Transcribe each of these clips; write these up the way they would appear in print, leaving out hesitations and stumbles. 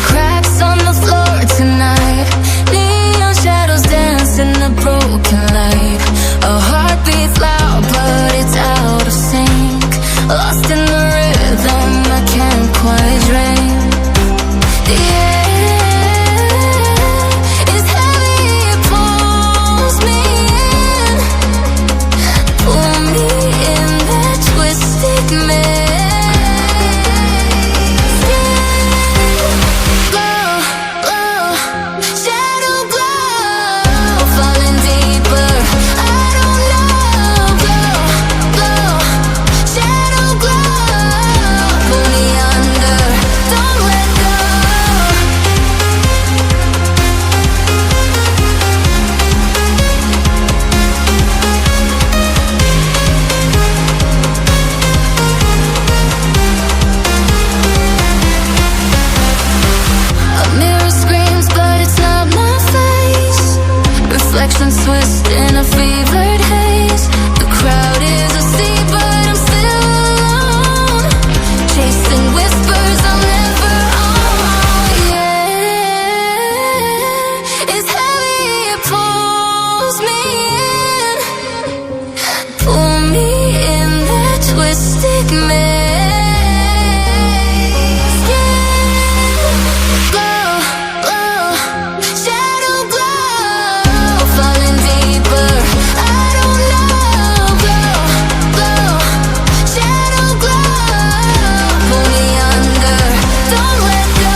cracks on the floor tonight. Neon shadows dance in the broken light. A heart beats loud but it's out of sync. Lost in the rhythm I can't quite drink. The air is heavy, it pulls me in. Pull me in that twisted maze. Glow, glow, shadow glow, falling deeper. I don't know. Glow, glow, shadow glow, pull me under. Don't let go. A mirror screams, but it's not my face. Reflections twist in a fevered haze. The crowd is asleep, but I'm still alone. Chasing whispers I'll never own. Yeah, it's heavy, it pulls me in. Pull me in that twisted maze. Glow, glow, shadow glow, falling deeper. I don't know. Glow, glow, shadow glow, pull me under. Don't let go.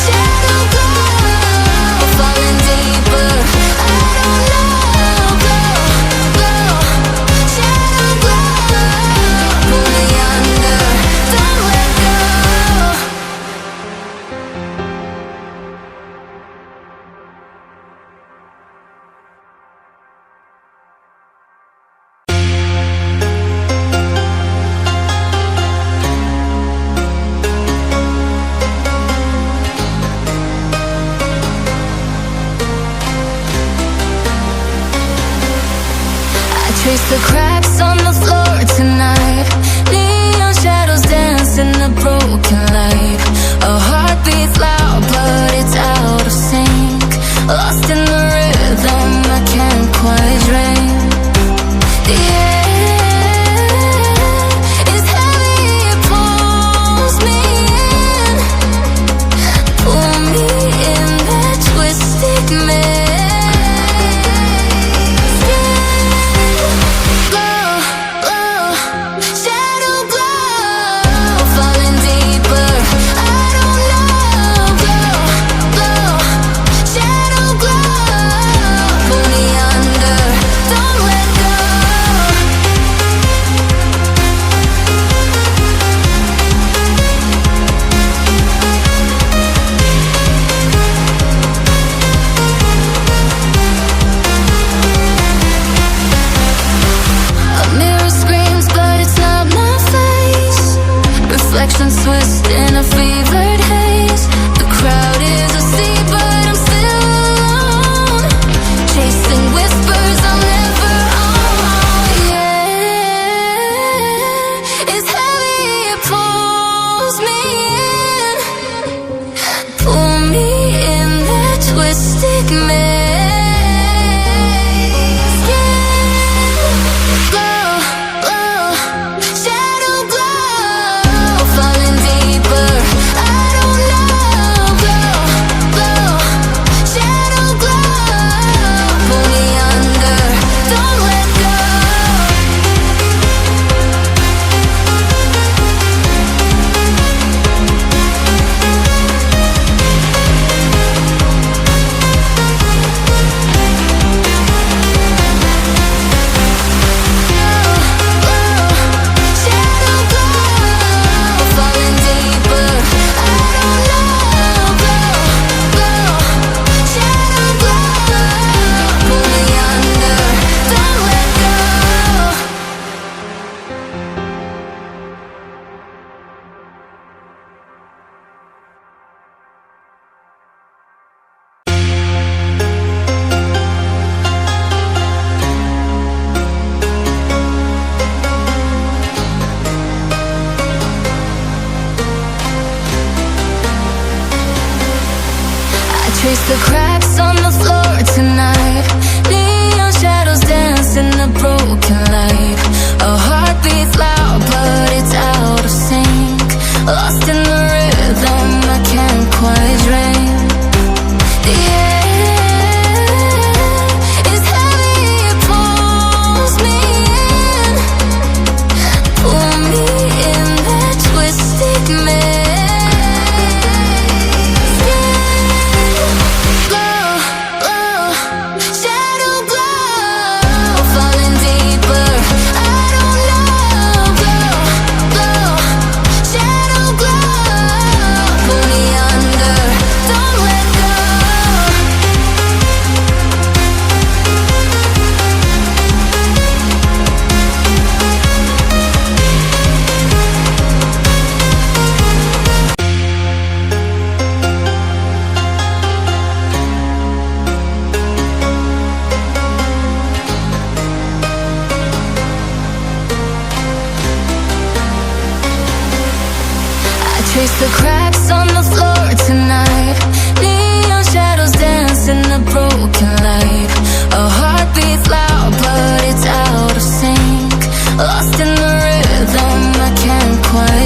Shadow glow, falling deeper. I don't know. Glow, glow, shadow glow, pull me under. Don't let go. I trace the cracks on the floor tonight. Neon shadows dance in the broken light. A heart beats loud but it's out of sync. Lost in the rhythm I can't quite drink. The air is heavy, it pulls me in. Pull me in that twisted maze. Glow, glow, shadow glow, falling deeper. I don't know. Glow, glow, shadow glow, pull me under. Don't let go. A mirror screams, but it's not my face. Reflections twist in a fevered haze. The crowd is asleep, but I'm still alone. Chasing whispers I'll never own. Yeah, it's heavy, it pulls me in. Pull me in that twisted maze. Glow, glow, shadow glow, falling deeper. I don't know. Glow, glow, shadow glow, pull me under. Don't let go. trace the cracks on the floor tonight. Neon shadows dance in the broken light. A heart beats loud, but it's out of sync. Lost in the rhythm, I can't quite dream. The air is heavy, it pulls me in. Pull me in that twisted maze. Glow, glow, shadow glow, falling deeper. I don't know. Glow, glow, shadow glow, pull me under. Don't let go. I trace the cracks on the floor tonight. Neon shadows dance in the broken light. A heart beats loud, but it's out of sync. Lost in the rhythm, I can't quite